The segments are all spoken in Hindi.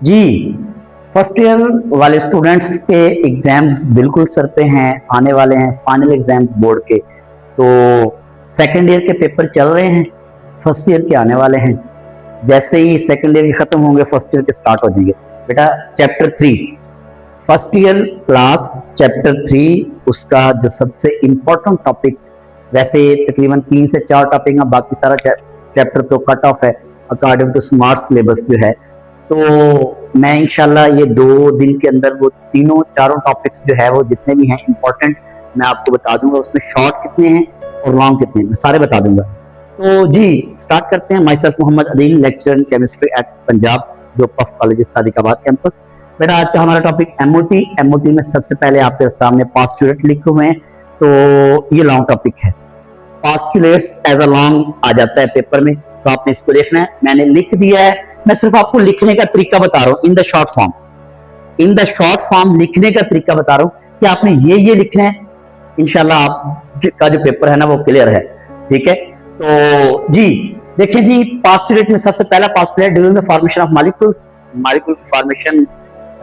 जी, फर्स्ट ईयर वाले स्टूडेंट्स के एग्जाम्स बिल्कुल सर पे हैं, आने वाले हैं फाइनल एग्जाम्स बोर्ड के। तो सेकंड ईयर के पेपर चल रहे हैं, फर्स्ट ईयर के आने वाले हैं। जैसे ही सेकंड ईयर के खत्म होंगे फर्स्ट ईयर के स्टार्ट हो जाएंगे। बेटा chapter 3 first year class chapter 3 उसका जो सबसे इम्पोर्टेंट टॉपिक, वैसे तकरीबन 3 से 4 टॉपिक है, बाकी सारा चैप्टर तो कट ऑफ है अकॉर्डिंग टू स्मार्ट सिलेबस जो है। तो मैं इंशाल्लाह ये 2 दिन के अंदर वो तीनों चारों टॉपिक्स जो है वो जितने भी हैं इंपॉर्टेंट मैं आपको बता दूंगा। उसमें शॉर्ट कितने हैं और लॉन्ग कितने हैं मैं सारे बता दूंगा। तो जी स्टार्ट करते हैं। Myself Mohammad Adeel, lecture in chemistry at Punjab group of college Sadiqabad campus. बेटा आज का हमारा टॉपिक एमओटी। एमओटी में सबसे पहले आपके सामने पास्टुलेट लिखे हुए हैं, तो ये लॉन्ग टॉपिक है। पास्टुलेट्स एज अ लॉन्ग आ जाता है पेपर में, तो आपने इसको देखना है। मैंने लिख दिया है, मैं सिर्फ आपको लिखने का तरीका बता रहा हूँ in the short form. In the short form लिखने का तरीका बता रहा हूँ कि आपने ये लिखना है। इंशाल्लाह आप का जो पेपर है ना वो क्लियर है, ठीक है। तो जी देखिए जी, पास्टुलेट में सबसे पहला postulate during the formation of molecules, molecule formation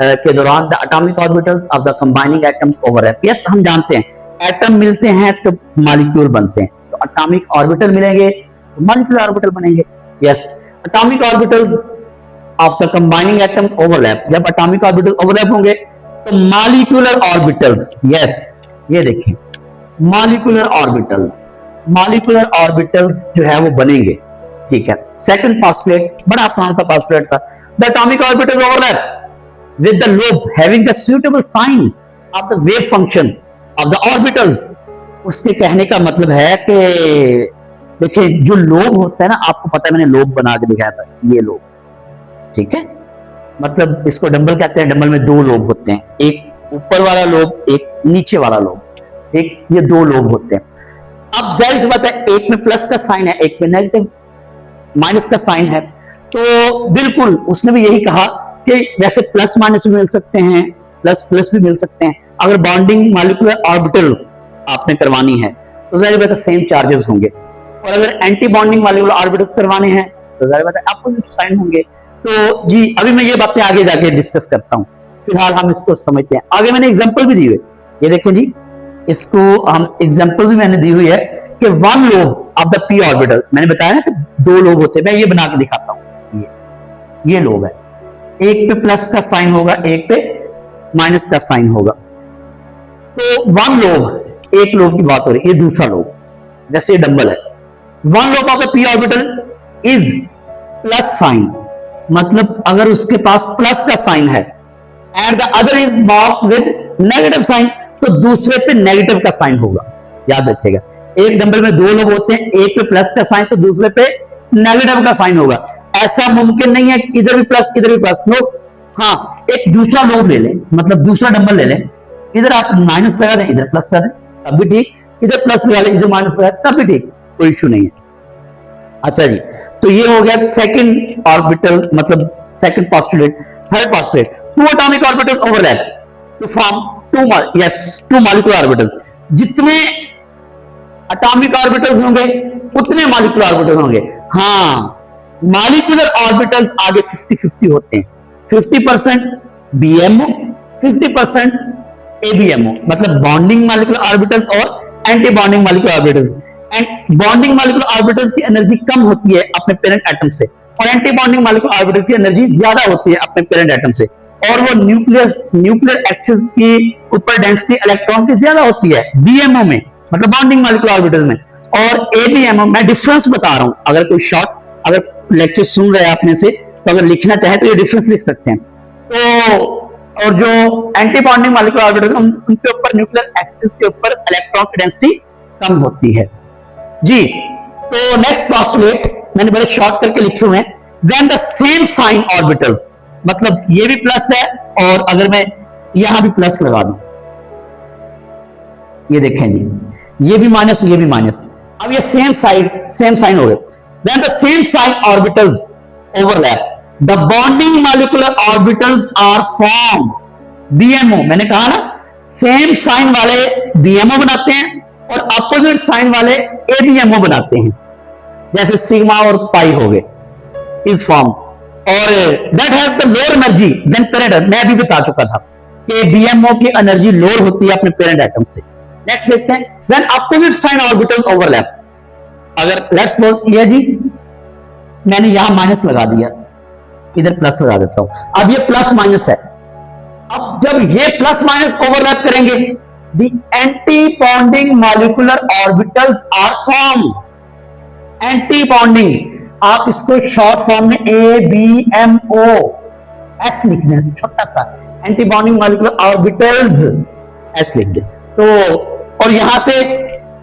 के दौरान the atomic orbitals of the combining atoms overlap. Yes हम जानते हैं एटम मिलते हैं तो मॉलिक्यूल बनते हैं, तो एटॉमिक ऑर्बिटल मिलेंगे तो मॉलिक्यूलर ऑर्बिटल बनेंगे। Yes atomic orbitals of the combining atom overlap, जब एटॉमिक ऑर्बिटल ओवरलैप होंगे तो मॉलिक्यूलर ऑर्बिटल्स, यस ये देखें मॉलिक्यूलर ऑर्बिटल्स, मॉलिक्यूलर ऑर्बिटल्स जो है वो बनेंगे, ठीक है। सेकंड पास्टुलेट बड़ा आसान सा पास्टुलेट था। The atomic orbital overlap with the lobe having the suitable sign of the wave function of the orbitals। उसके कहने का मतलब है कि देखिए जो लोब होता है ना, आपको पता है मैंने लोब बना के दिखाया था, ये लोब, ठीक है। मतलब इसको डंबल कहते हैं। डंबल में 2 लोब होते हैं, एक ऊपर वाला लोब एक नीचे वाला लोब, एक ये 2 लोब होते हैं। अब जाहिर सी बात है एक में प्लस का साइन है एक में नेगेटिव माइनस का साइन है, तो बिल्कुल उसने भी यही कहा कि वैसे प्लस माइनस भी मिल सकते हैं, प्लस प्लस भी मिल सकते हैं। अगर बॉन्डिंग मॉलिक्यूलर ऑर्बिटल आपने करवानी है तो जाहिर बात है सेम चार्जेस होंगे, और अगर एंटी बॉन्डिंग मॉलिक्यूलर ऑर्बिटल्स करवाने हैं तो जाहिर बात है अपोजिट साइन होंगे। तो जी अभी मैं ये बातें आगे जाके डिस्कस करता हूँ, फिलहाल हम इसको समझते हैं। आगे मैंने एग्जाम्पल भी दी हुई है, ये देखें जी, इसको हम एग्जाम्पल भी मैंने दी हुई है कि 1 lobe of the P orbital, मैंने बताया ना कि 2 लोब होते हैं, मैं ये बना के दिखाता हूँ। ये लोब है, एक पे प्लस का साइन होगा एक पे माइनस का साइन होगा। तो 1 लोब, एक लोब की बात हो रही है, ये दूसरा लोब, जैसे ये डंबल है। 1 lobe of the P orbital is plus sign, मतलब अगर उसके पास प्लस का साइन है and the other is marked with negative sign, तो दूसरे पे नेगेटिव का साइन होगा। याद रखिएगा एक डंबल में 2 लोब होते हैं, एक पे प्लस का साइन तो दूसरे पे नेगेटिव का साइन होगा। ऐसा मुमकिन नहीं है कि इधर भी प्लस इधर भी प्लस। नो, हाँ एक दूसरा लोब ले लें, मतलब दूसरा डंबल ले लें, इधर आप माइनस लगा दें इधर प्लस लगा दें तब भी ठीक, इधर प्लस लगा लें इधर माइनस लगा दें तब भी ठीक, कोई इश्यू नहीं है। अच्छा जी, तो ये हो गया सेकंड ऑर्बिटल, मतलब second postulate. Third postulate, 2 atomic orbitals overlap to form 2 molecular orbitals. जितने एटॉमिक ऑर्बिटल्स होंगे उतने मॉलिक्यूलर ऑर्बिटल्स होंगे। हाँ मॉलिक्यूलर ऑर्बिटल्स आगे 50-50 होते हैं, 50% बीएमओ 50% एबीएमओ, मतलब बॉन्डिंग मॉलिक्यूलर ऑर्बिटल्स और anti bonding molecular orbitals. And bonding molecular orbitals की एनर्जी कम होती है अपने पेरेंट एटम से, और एंटी बॉन्डिंग मॉलिक्यूलर ऑर्बिटल्स की एनर्जी ज्यादा होती है अपने पेरेंट एटम से, और वो न्यूक्लियर एक्सिस की ऊपर डेंसिटी इलेक्ट्रॉन की ज्यादा होती है बीएमओ में, मतलब बॉन्डिंग मॉलिक्यूलर ऑर्बिटल्स में। और एबीएमओ मैं डिफरेंस बता रहा हूं, अगर कोई शॉर्ट अगर लेक्चर सुन रहे हैं आपने से तो अगर लिखना चाहे तो ये डिफरेंस लिख सकते हैं। तो और जो एंटी बॉन्डिंग मॉलिक्यूलर ऑर्बिटल्स उनके ऊपर न्यूक्लियर एक्सिस के ऊपर इलेक्ट्रॉन की डेंसिटी कम होती है जी। तो नेक्स्ट पोस्टुलेट मैंने बड़े शॉर्ट करके लिखे हुए हैं, when the same sign orbitals, मतलब ये भी प्लस है और अगर मैं यहां भी प्लस लगा दूं, ये देखें जी ये भी माइनस ये भी माइनस, अब ये सेम साइन हो गए। When the same sign orbitals overlap, the bonding molecular orbitals are formed BMO। मैंने कहा ना सेम साइन वाले BMO बनाते हैं और अपोजिट साइन वाले ABMO बनाते हैं, जैसे सिग्मा और पाई हो गए इस फॉर्म। और that has the lower energy than parent. मैं अभी बता चुका था कि बीएमओ की एनर्जी लोअर होती है अपने पेरेंट एटम से। नेक्स्ट देखते हैं when opposite sign orbitals overlap. अगर लेट्स सपोज ये जी मैंने यहां माइनस लगा दिया, इधर प्लस लगा देता हूं। अब ये प्लस माइनस है, अब जब ये प्लस माइनस ओवरलैप करेंगे the anti bonding molecular orbitals are form. Anti bonding आप इसको शॉर्ट फॉर्म में ABMO एस लिख दें, छोटा सा anti bonding molecular orbitals as लिख दें। तो और यहां पे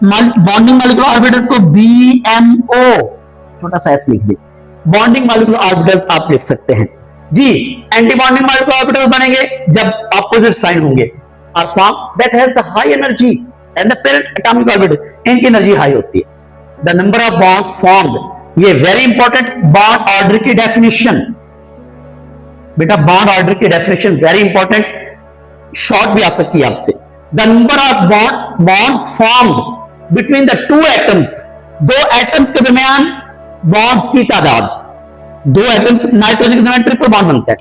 बॉन्डिंग मॉलिक्यूलर ऑर्बिटल्स को BMO छोटा सा एस लिख दें। बॉन्डिंग मॉलिक्यूलर ऑर्बिटल्स आप लिख सकते हैं जी। एंटी बॉन्डिंग मॉलिक्यूलर ऑर्बिटल्स बनेंगे जब अपोजिट साइन होंगे। और form that has the high energy and the parent atomic orbital, इनकी एनर्जी हाई होती है। The number of bond formed, ये वेरी इंपॉर्टेंट बॉन्ड ऑर्डर की डेफिनेशन, बेटा बॉन्ड ऑर्डर की डेफिनेशन वेरी इंपॉर्टेंट, शॉर्ट भी आ सकती है आपसे। The number of bonds formed between the two atoms, दो एटम्स के दरमियान बॉन्ड्स की तादाद। दो एटम्स, नाइट्रोजन के दरमियान ट्रिपल बॉन्ड बनता है,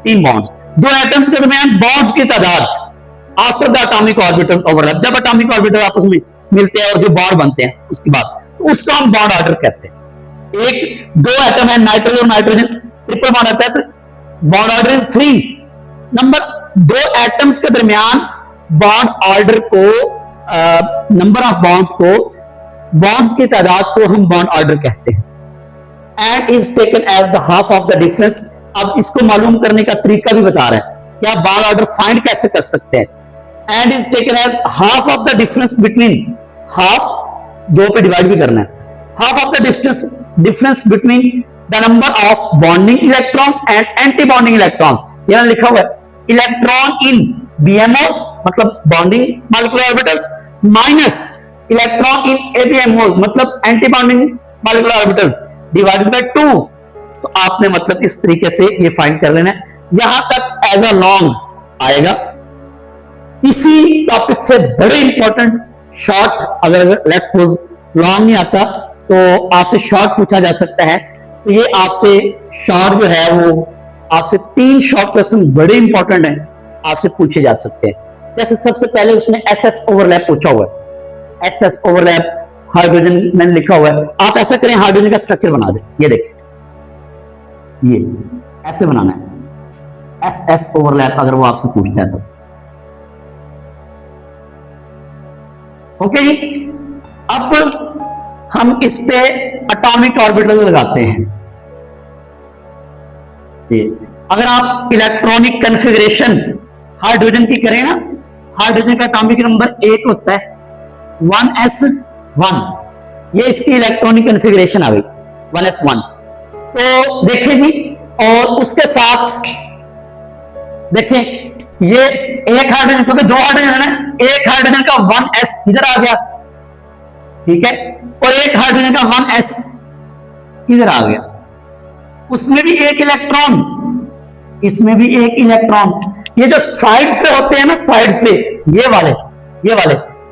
3 बॉन्ड्स। दो एटम्स के दरमियान बॉन्ड्स की तादाद after the atomic orbital overlap, जब एटॉमिक ऑर्बिटल आपस में मिलते हैं और जो बॉन्ड बनते हैं उसके बाद, तो उसको हम बॉन्ड ऑर्डर कहते हैं। एक दो एटम है नाइट्रोजन और नाइट्रोजन, ट्रिपल बॉन्ड आता है तो बॉन्ड ऑर्डर इज 3 नंबर। दो एटम्स के दरमियान बॉन्ड ऑर्डर को, नंबर ऑफ बॉन्ड्स को, बॉन्ड्स की तादाद को हम बॉन्ड ऑर्डर कहते हैं। And is taken as the half of the difference. अब इसको मालूम करने का तरीका भी बता रहे हैं कि आप बॉन्ड ऑर्डर फाइंड कैसे कर सकते हैं। And is taken as half of the difference between, half 2 पे डिवाइड भी करना है, half of the distance difference between the number of bonding electrons and anti-bonding electrons। यहाँ लिखा हुआ है इलेक्ट्रॉन इन BMOs मतलब bonding molecular orbitals minus electron in ABMOs मतलब anti bonding molecular orbitals divided by 2। तो आपने मतलब इस तरीके से ये फाइंड कर लेना है। यहां तक एज अ लॉन्ग आएगा। इसी टॉपिक से बड़े इंपॉर्टेंट शॉर्ट, अगर लेट्स सपोज लॉन्ग नहीं आता तो आपसे शॉर्ट पूछा जा सकता है। तो ये आपसे शॉर्ट जो है वो आपसे 3 शॉर्ट क्वेश्चन बड़े इंपॉर्टेंट हैं, आपसे पूछे जा सकते हैं। जैसे सबसे पहले उसने SS ओवरलैप पूछा हुआ है। SS ओवरलैप हाइड्रोजन मैंने लिखा हुआ है, आप ऐसा करें हाइड्रोजन का स्ट्रक्चर बना दें। ये देखिए ये ऐसे बनाना है SS ओवरलैप, अगर वो आपसे पूछता है तो। ओके जी, अब हम इस पे एटॉमिक ऑर्बिटल लगाते हैं। अगर आप इलेक्ट्रॉनिक कॉन्फ़िगरेशन हाइड्रोजन की करें ना, हाइड्रोजन का एटॉमिक नंबर 1 होता है 1s1, ये इसकी इलेक्ट्रॉनिक कॉन्फ़िगरेशन आ गई 1s1। तो देखिए जी, और उसके साथ देखें ये एक हाइड्रोजन, क्योंकि 2 हाइड्रोजन है ना, एक हाइड्रोजन का 1s इधर आ गया, ठीक है, और एक हाइड्रोजन का 1s इधर आ गया, उसमें भी एक इलेक्ट्रॉन, इसमें भी एक इलेक्ट्रॉन। ये जो साइड पे होते हैं ना, साइड्स पे ये वाले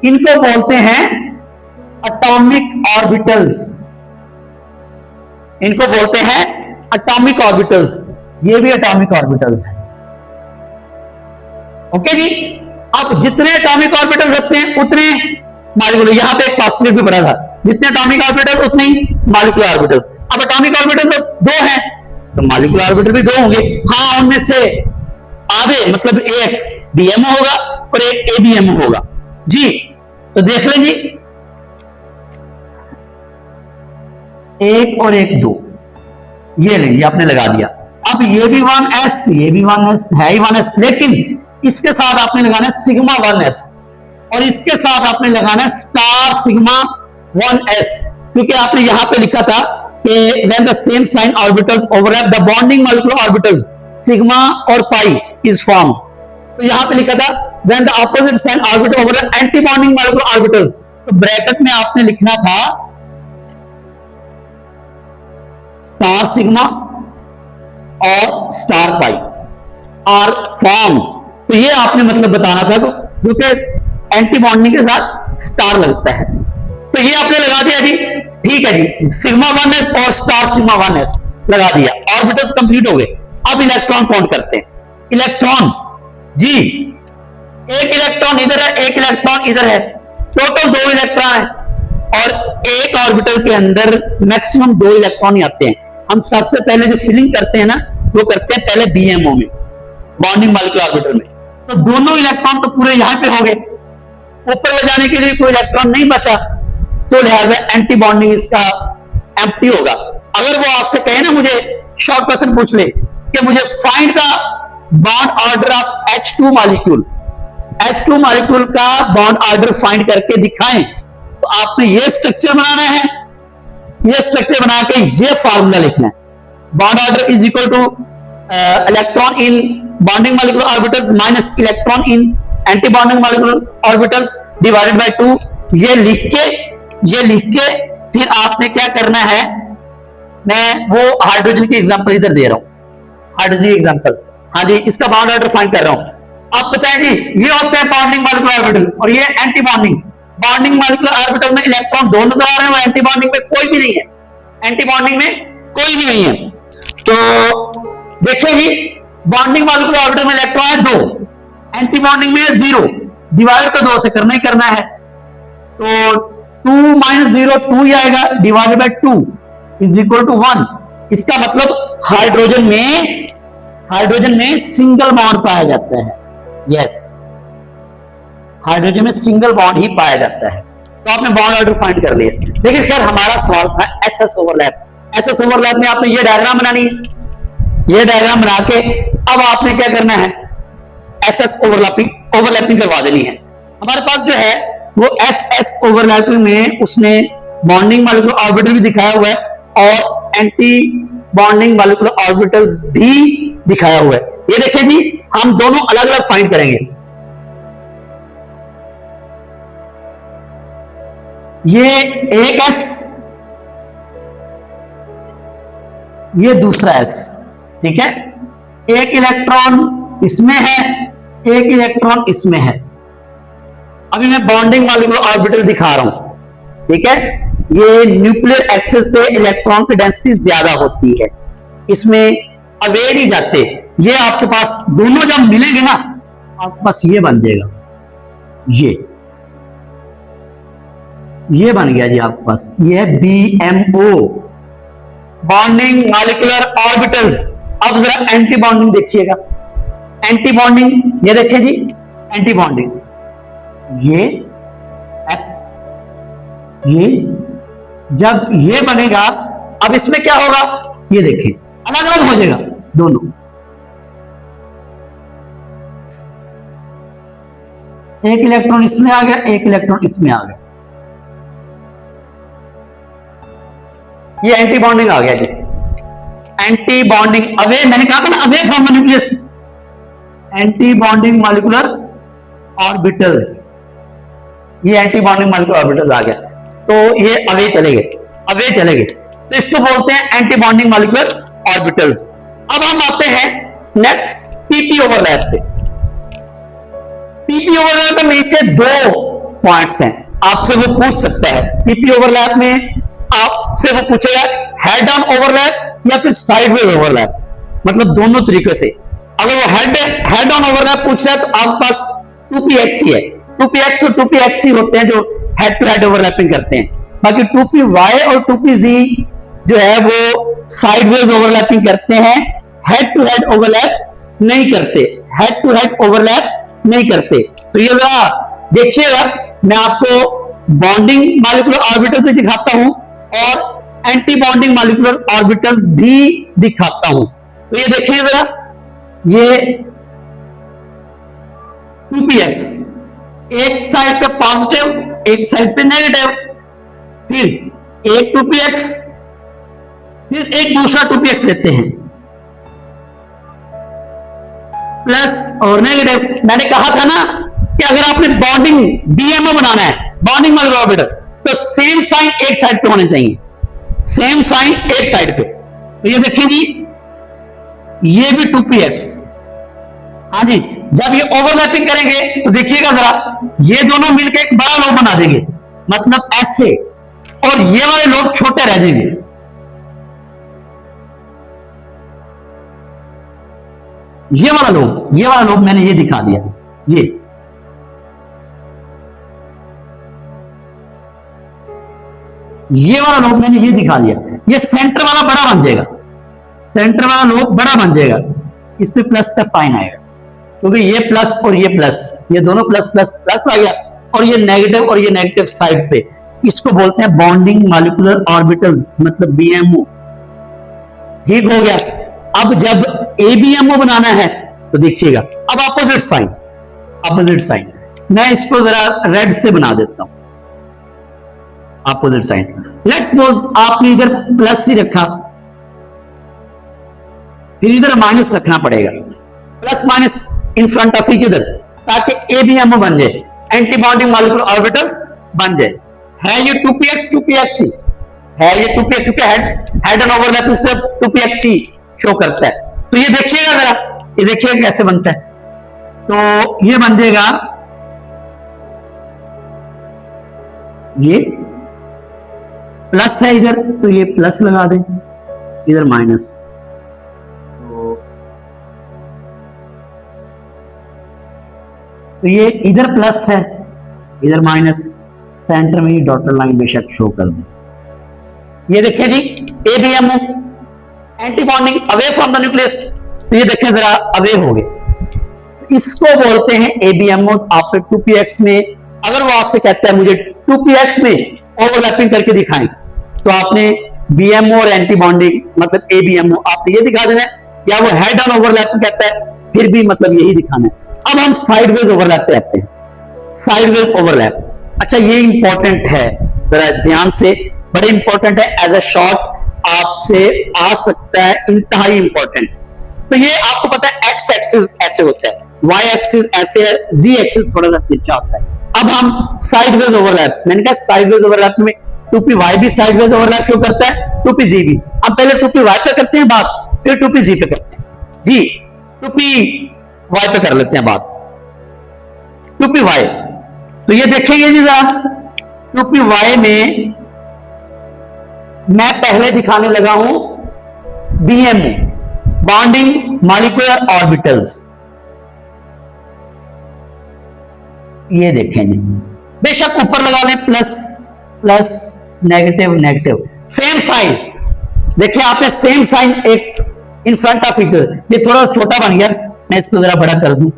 इनको बोलते हैं एटॉमिक ऑर्बिटल्स, इनको बोलते हैं एटॉमिक ऑर्बिटल्स। ये भी एटॉमिक ऑर्बिटल्स हैं। ओके जी, अब जितने एटॉमिक ऑर्बिटल्स होते हैं उतने मॉलिक्यूलर, यहां पे एक पॉस्टुलेट भी पढ़ा था, जितने एटॉमिक ऑर्बिटल्स उतने ही मॉलिक्यूलर ऑर्बिटल्स। अब एटॉमिक ऑर्बिटल तो 2 हैं तो मॉलिक्यूलर ऑर्बिटल भी 2 होंगे। हाँ, उनमें से आधे मतलब एक BMO होगा और एक ABMO होगा जी। तो देख लें जी, 1 और 1 2, ये लेंगे, आपने लगा दिया। अब ये भी 1s, ये भी 1s है ही 1s, लेकिन इसके साथ आपने लगाना है सिग्मा 1s और इसके साथ आपने लगाना है स्टार सिग्मा 1s, क्योंकि आपने यहां पे लिखा था कि when the same sign orbitals overlap the bonding molecular orbitals sigma और pi is formed। तो यहां पे लिखा था when the opposite sign orbital overlap anti bonding molecular orbitals, तो ब्रैकेट में आपने लिखना था स्टार सिग्मा और स्टार पाई आर फॉर्म। तो ये आपने मतलब बताना था, क्योंकि एंटी बॉन्डिंग के साथ स्टार लगता है। तो ये आपने लगा दिया जी, ठीक है जी, सिग्मा 1s और स्टार सिग्मा 1s। लगा दिया, ऑर्बिटल्स कंप्लीट हो गए। अब इलेक्ट्रॉन काउंट करते हैं। इलेक्ट्रॉन जी, एक इलेक्ट्रॉन इधर है, एक इलेक्ट्रॉन इधर है, टोटल 2 इलेक्ट्रॉन है, और एक ऑर्बिटल के अंदर मैक्सिमम 2 इलेक्ट्रॉन ही आते हैं। हम सबसे पहले जो फिलिंग करते हैं ना, वो करते हैं पहले बीएमओ में, बॉन्डिंग मॉलिक्यूलर ऑर्बिटल में। तो दोनों इलेक्ट्रॉन तो पूरे यहां पे हो गए, ऊपर ले जाने के लिए कोई इलेक्ट्रॉन नहीं बचा, तो लिहाजा एंटी बॉन्डिंग इसका एम्प्टी होगा। अगर वो आपसे कहे ना, मुझे शॉर्ट क्वेश्चन पूछ ले कि मुझे find the bond order of H2 molecule, H2 molecule का बॉन्ड ऑर्डर फाइंड करके दिखाएं, तो आपने ये स्ट्रक्चर बनाना है, ये स्ट्रक्चर बना के ये फार्मूला लिखना है। Bond order is equal two electron in bonding molecular orbitals minus electron in anti bonding molecular orbitals divided by 2। ये लिख के फिर आपने क्या करना है, मैं वो हाइड्रोजन की एग्जांपल इधर दे रहा हूं, हाइड्रोजन एग्जांपल। हाँ जी, इसका बॉन्ड ऑर्डर फाइंड कर रहा हूं। आप बताएं जी, ये होता है बॉन्डिंग मॉलिक्यूलर ऑर्बिटल और ये anti bonding. Bonding molecular orbital में इलेक्ट्रॉन दोनों तो आ रहे हैं, एंटी बॉन्डिंग में कोई भी नहीं है, एंटी बॉन्डिंग में कोई भी नहीं है। तो देखिए जी, बॉन्डिंग मॉलिक्यूलर ऑर्बिटल में इलेक्ट्रॉन है 2, एंटी बॉन्डिंग में 0, डिवाइड तो 2 से करना ही करना है, तो 2 - 0 2 ही आएगा, divided by 2 is equal to 1। इसका मतलब हाइड्रोजन में सिंगल बॉन्ड पाया जाता है। यस, हाइड्रोजन में सिंगल बॉन्ड ही पाया जाता है। तो आपने बॉन्ड ऑर्डर फाइंड कर लिया। लेकिन सर हमारा सवाल था एसएस ओवरलैप। एसएस ओवरलैप में आपने ये डायग्राम बनानी है, ये डायग्राम बना के अब आपने क्या करना है, एसएस ओवरलैपिंग करवा देनी है। हमारे पास जो है वो एसएस ओवरलैपिंग में उसने बॉन्डिंग मॉलिक्यूलर ऑर्बिटल भी दिखाया हुआ है और एंटी बॉन्डिंग मॉलिक्यूलर ऑर्बिटल्स भी दिखाया हुआ है। ये देखिए जी, हम दोनों अलग अलग फाइंड करेंगे। ये एक एस, ये दूसरा एस, ठीक है। एक इलेक्ट्रॉन इसमें है, एक इलेक्ट्रॉन इसमें है। अभी मैं बॉन्डिंग मॉलिक्यूलर ऑर्बिटल दिखा रहा हूं, ठीक है। ये न्यूक्लियर एक्सिस पे इलेक्ट्रॉन की डेंसिटी ज्यादा होती है, इसमें अवे नहीं जाते। ये आपके पास दोनों जब मिलेंगे ना, आपके पास ये बन जाएगा, ये बन गया जी आपके पास। ये है BMO, बॉन्डिंग मॉलिक्यूलर ऑर्बिटल्स। अब जरा एंटी बॉन्डिंग देखिएगा, एंटी बॉन्डिंग ये देखिए जी, एंटी बॉन्डिंग ये एस, ये जब ये बनेगा, अब इसमें क्या होगा, ये देखिए अलग अलग हो जाएगा दोनों। एक इलेक्ट्रॉन इसमें आ गया, एक इलेक्ट्रॉन इसमें आ गया, ये एंटी बॉन्डिंग आ गया जी। एंटी बॉन्डिंग अवे, मैंने कहा था ना away from nucleus, anti bonding molecular orbitals, ये एंटी बॉन्डिंग मॉलिक्यूलर ऑर्बिटल्स आ गया। तो ये अवे चले गए, अवे चले गए, तो इसको बोलते हैं एंटी बॉन्डिंग मॉलिक्यूलर ऑर्बिटल्स। अब हम आते हैं नेक्स्ट पीपी ओवरलैप पे। पीपी ओवरलैप में नीचे 2 पॉइंट्स हैं, आपसे वो पूछ सकता है। पीपी ओवरलैप में आपसे वो पूछेगा हेड ऑन ओवरलैप या फिर साइडवेज ओवरलैप, मतलब दोनों तरीके से। अगर वो हेड ऑन ओवरलैप पूछ रहा है तो आपके पास 2px है, 2px और 2px होते हैं जो हेड टू हेड ओवरलैपिंग करते हैं। बाकी 2py और 2pz जो है वो साइडवेज ओवरलैपिंग करते हैं, हेड टू हेड ओवरलैप नहीं करते, हेड टू हेड ओवरलैप नहीं करते। तो ये जरा देखिएगा, मैं आपको बॉन्डिंग मॉलिक्यूलर ऑर्बिटल भी दिखाता हूं और एंटी बॉन्डिंग मॉलिक्यूलर ऑर्बिटल्स भी दिखाता हूं। तो ये देखिए जरा, ये 2px एक साइड पे पॉजिटिव, एक साइड पे नेगेटिव, फिर एक 2px, फिर एक दूसरा 2px लेते हैं, प्लस और नेगेटिव। मैंने कहा था ना कि अगर आपने बॉन्डिंग BMO बनाना है, बॉन्डिंग मॉलिक्यूलर ऑर्बिटल, तो सेम साइन एक साइड पे होने चाहिए, सेम साइन एक साइड पे। तो ये देखिए जी, ये भी 2px, हाँ जी। जब ये ओवरलैपिंग करेंगे तो देखिएगा जरा, ये दोनों मिलकर एक बड़ा लोब बना देंगे, मतलब ऐसे, और ये वाले लोग छोटे रह जाएंगे। ये वाला लोब मैंने ये दिखा दिया, ये वाला लोब मैंने ये दिखा दिया। ये सेंटर वाला बड़ा बन जाएगा, सेंटर वाला लोब बड़ा बन जाएगा, इस पे प्लस का साइन आएगा, क्योंकि ये प्लस और ये प्लस, ये दोनों प्लस प्लस प्लस आ गया, और ये नेगेटिव साइड पे, इसको बोलते हैं बॉन्डिंग मॉलिक्यूलर ऑर्बिटल्स, मतलब बीएमओ। ठीक हो गया। अब जब एबीएमओ बनाना है तो देखिएगा, अब अपोजिट साइन मैं इसको जरा रेड से बना देता हूं, अपोजिट साइन। लेट्स सपोज आपने इधर प्लस ही रखा, फिर इधर माइनस रखना पड़ेगा, plus minus in front of each other, ताकि एबीएमओ बन जाए, एंटी बॉन्डिंग मॉलिक्यूलर ऑर्बिटल्स बन जाए। है ये 2px ही है, ये 2px, क्योंकि हेड एंड ओवरलैपिंग से 2px ही शो करता है। तो ये देखिएगा जरा, ये देखिएगा कैसे बनता है। तो ये बन जाएगा, ये प्लस है इधर, तो ये प्लस लगा दें, इधर माइनस, तो ये इधर प्लस है, इधर माइनस, सेंटर में ये डॉटर लाइन बेशक शो कर दें। ये देखिए जी, ABMO anti bonding away from the nucleus, तो ये देखिए जरा अवे हो गए, इसको बोलते हैं एबीएमओ। आपके 2px में अगर वो आपसे कहता है मुझे 2px में ओवरलैपिंग करके दिखाएं, तो आपने बीएमओ और एंटी बॉन्डिंग मतलब एबीएमओ आपने ये दिखा देना है, या वो हेड ऑन ओवरलैपिंग कहता है, फिर भी मतलब यही दिखाना है। अब हम साइडवेज ओवरलैप पे आते हैं, साइडवेज ओवरलैप। अच्छा, ये इंपॉर्टेंट है, जरा ध्यान से, बड़े इंपॉर्टेंट है, एज अ शॉर्ट आपसे आ सकता है, इंतहाई इंपॉर्टेंट। तो ये आपको पता है एक्स एक्सिस ऐसे होता है, वाई एक्सिस ऐसे है, जी एक्सिस थोड़ा सा तिरछा होता है। अब हम साइडवेज ओवरलैप, मैंने कहा साइडवेज ओवरलैप में 2py भी साइडवेज ओवरलैप शो करता है, 2pg भी। हम पहले 2py पे करते हैं बात, फिर 2pg पे करते हैं जी, 2py पे कर लेते हैं बात, 2py। तो ये देखेंगे जी जरा, 2py में मैं पहले दिखाने लगा हूं बीएमओ, बॉन्डिंग मॉलिक्यूलर ऑर्बिटल्स। ये देखेंगे, बेशक ऊपर लगा लें plus plus, negative negative, same sign. देखिए आपने सेम साइन एक in front of each other. ये थोड़ा छोटा बन गया, मैं इसको जरा बड़ा कर दूं।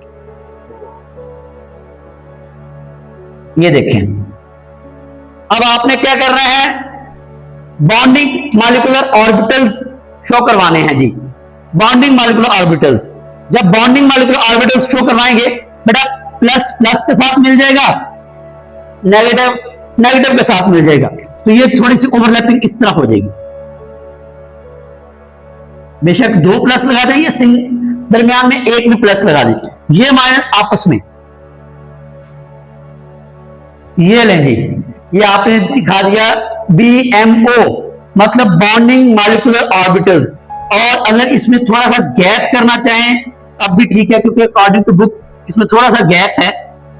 ये देखें, अब आपने क्या करना है, बॉन्डिंग मॉलिक्यूलर ऑर्बिटल्स शो करवाने हैं जी, बॉन्डिंग मॉलिक्यूलर ऑर्बिटल्स। जब बॉन्डिंग मॉलिक्यूलर ऑर्बिटल्स शो करवाएंगे, बेटा प्लस प्लस के साथ मिल जाएगा, नेगेटिव नेगेटिव के साथ मिल जाएगा, तो ये थोड़ी सी ओवरलैपिंग इस तरह हो जाएगी। बेशक 2 प्लस लगा दें या दरमियान में एक भी प्लस लगा दें, ये माइनस आपस में, ये लें जी, ये आपने दिखा दिया बीएमओ मतलब बॉन्डिंग मॉलिक्यूलर ऑर्बिटल्स। और अगर इसमें थोड़ा सा गैप करना चाहें तब भी ठीक है, क्योंकि अकॉर्डिंग टू बुक इसमें थोड़ा सा गैप है,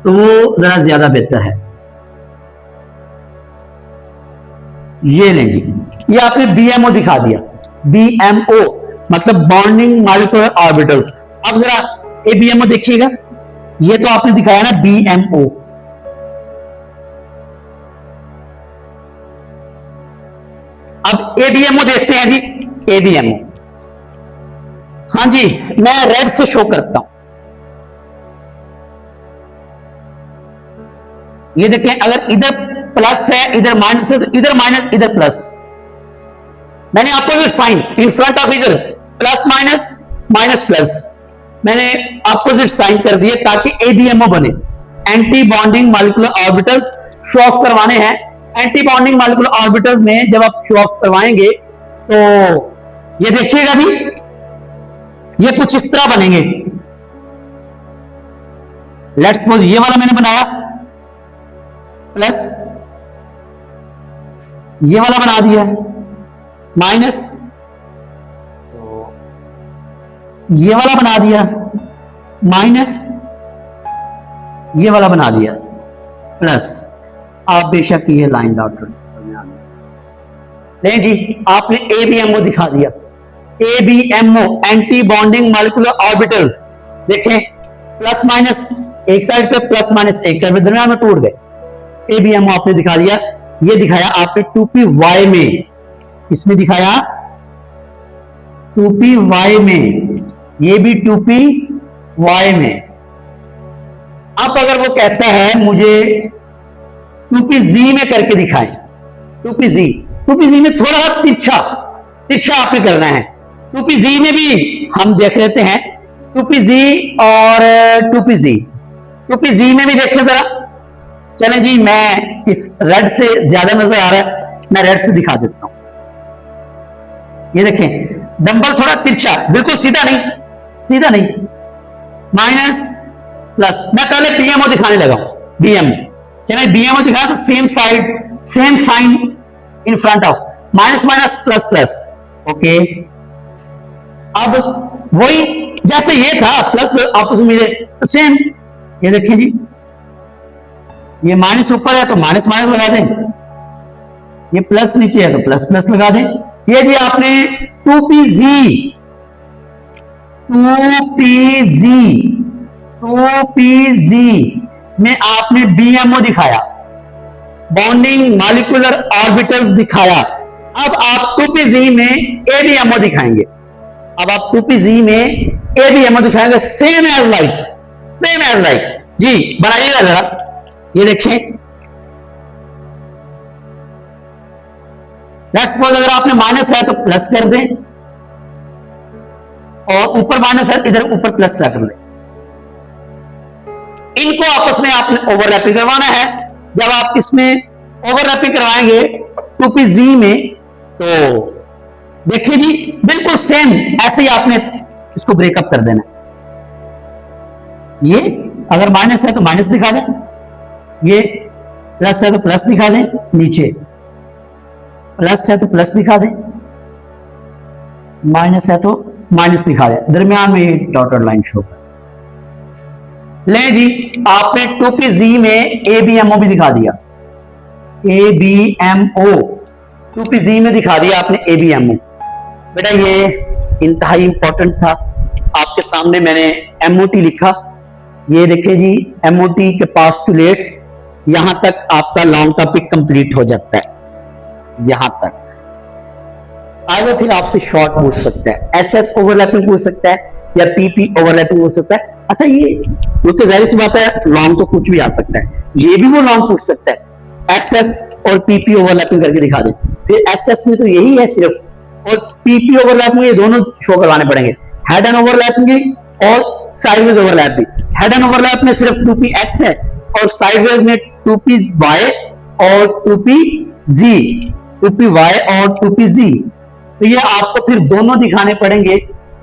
तो वो जरा ज्यादा बेहतर है। ये लें जी, ये आपने बीएमओ दिखा दिया, बीएमओ मतलब बॉन्डिंग मॉलिक्यूलर ऑर्बिटल्स। अब जरा एबीएमओ देखिएगा, ये तो आपने दिखाया ना बीएमओ, अब एबीएमओ देखते हैं जी, एबीएमओ। हाँ जी, मैं रेड से शो करता हूं। ये देखें, अगर इधर प्लस है, इधर माइनस है, इधर माइनस, इधर प्लस। मैंने opposite sign in front of इधर प्लस माइनस माइनस प्लस, मैंने अपोजिट साइन कर दिए ताकि एबीएमओ बने, anti bonding molecular orbitals show off करवाने हैं। एंटी बॉन्डिंग मॉलिक्यूलर ऑर्बिटल्स में जब आप शो ऑफ करवाएंगे तो ये देखिएगा जी, ये कुछ इस तरह बनेंगे। लेट्स सपोज ये वाला मैंने बनाया प्लस, ये वाला बना दिया माइनस, ये वाला बना दिया माइनस, ये वाला बना दिया प्लस। आप बेशक ये लाइन डॉट नहीं जी, आपने एबीएमओ दिखा दिया, ABMO anti bonding molecular orbitals, देखें प्लस माइनस एक साइड पे, प्लस माइनस एक साइड पे, दरमियान में टूट गए। ABMO आपने दिखा दिया, ये दिखाया आपने 2pY में, इसमें दिखाया 2pY में, ये भी 2pY में। अब अगर वो कहता है मुझे 2pZ में करके दिखाएं, 2pZ में थोड़ा सा तिरछा आपने करना है। 2pZ में भी हम देख लेते हैं, 2pZ और 2pZ में भी देख लें जरा। चलें जी, मैं इस रेड से ज्यादा नजर आ रहा है, मैं रेड से दिखा देता हूं। ये देखें, डंबल थोड़ा तिरछा, बिल्कुल सीधा नहीं, माइनस प्लस। मैं पहले BMO दिखाने लगा हूं, BMO। चलिए BMO दिखाया तो same side same sign in front of, minus minus plus plus, okay. अब वही जैसे ये था प्लस आपस में मिले तो सेम, ये देखें जी, ये माइनस ऊपर है तो माइनस माइनस लगा दें, ये प्लस नीचे है तो प्लस प्लस लगा दें। ये जी आपने 2pZ में आपने BMO दिखाया, बॉन्डिंग मॉलिक्यूलर ऑर्बिटल्स दिखाया। अब आप 2pZ में ABMO दिखाएंगे, अब आप 2pZ में ABMO दिखाएंगे, सेम एज लाइक जी। बनाइएगा जरा, ये देखें, लेट्स सपोज अगर आपने माइनस है तो प्लस कर दें, और ऊपर माइनस है इधर ऊपर प्लस कर दें। इनको आपस में आपने ओवरलैपिंग करवाना है। जब आप इसमें ओवरलैपिंग करवाएंगे 2pZ में, तो देखिए जी बिल्कुल सेम ऐसे ही आपने इसको ब्रेकअप कर देना। ये अगर माइनस है तो माइनस दिखा दें, ये प्लस है तो प्लस दिखा दें, नीचे प्लस है तो प्लस दिखा दें, माइनस है तो माइनस दिखा दें, दरमियान में डॉटेड लाइन शो कर ले जी। आपने 2pZ में ABMO भी दिखा दिया, ABMO 2pZ में दिखा दिया आपने ABMO। बेटा ये इंतहाई इंपॉर्टेंट था, आपके सामने मैंने MOT लिखा, ये देखिए जी MOT के पास्टुलेट्स, यहां तक आपका लॉन्ग टॉपिक कंप्लीट हो जाता है, यहां तक। आगे फिर आपसे शॉर्ट पूछ सकता है, SS ओवरलैपिंग पूछ सकता है, या PP ओवरलैपिंग हो सकता है। अच्छा ये क्योंकि जाहिर सी बात है लॉन्ग तो कुछ भी आ सकता है, ये भी वो लॉन्ग पूछ सकता है। SS और PP ओवरलैपिंग करके दिखा दे, फिर SS में तो यही है सिर्फ, और PP ओवरलैपिंग ये दोनों शो करवाने पड़ेंगे, हेड एंड ओवरलैपिंग और साइडवेज ओवरलैप भी। हेड एंड ओवरलैप में सिर्फ 2px है, और साइडवेज में 2py और 2py और 2pz। तो ये आपको फिर दोनों दिखाने पड़ेंगे।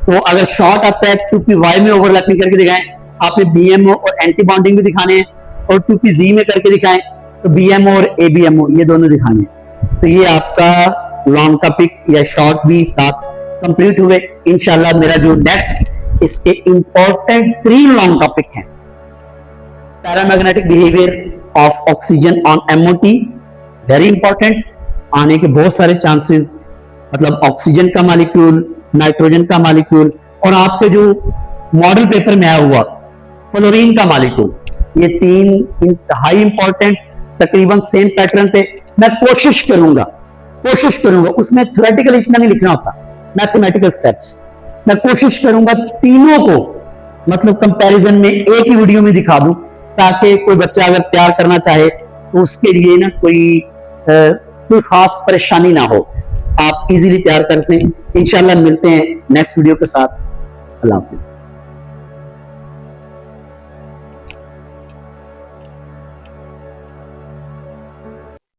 तो अगर शॉर्ट आता है 2py में ओवरलैपिंग करके दिखाएं, आपने BMO और एंटी बॉन्डिंग भी दिखाने हैं, और 2pz में करके दिखाएं तो BMO और ABMO ये दोनों दिखाने हैं। तो ये आपका लॉन्ग टॉपिक या शॉर्ट भी साथ कंप्लीट हुए। इंशाल्लाह मेरा जो नेक्स्ट इसके इंपॉर्टेंट 3 लॉन्ग टॉपिक हैं, paramagnetic behaviour of oxygen on MOT, very important, आने के बहुत सारे चांसेस, मतलब ऑक्सीजन का मॉलिक्यूल, नाइट्रोजन का मॉलिक्यूल, और आपके जो मॉडल पेपर में आया हुआ फ्लोरीन का मॉलिक्यूल, ये 3 इंतहाई इंपॉर्टेंट, तकरीबन सेम पैटर्न पे। मैं कोशिश करूंगा उसमें थ्योरेटिकल इतना नहीं लिखना होता, मैथमेटिकल स्टेप्स मैं कोशिश करूंगा तीनों को मतलब कंपैरिजन में एक ही वीडियो में दिखा दूं, ताकि कोई बच्चा अगर तैयार करना चाहे तो उसके लिए ना कोई खास परेशानी ना हो, आप इजीली तैयार करते हैं। इंशाल्लाह मिलते हैं नेक्स्ट वीडियो के साथ। अल्लाह हाफिज।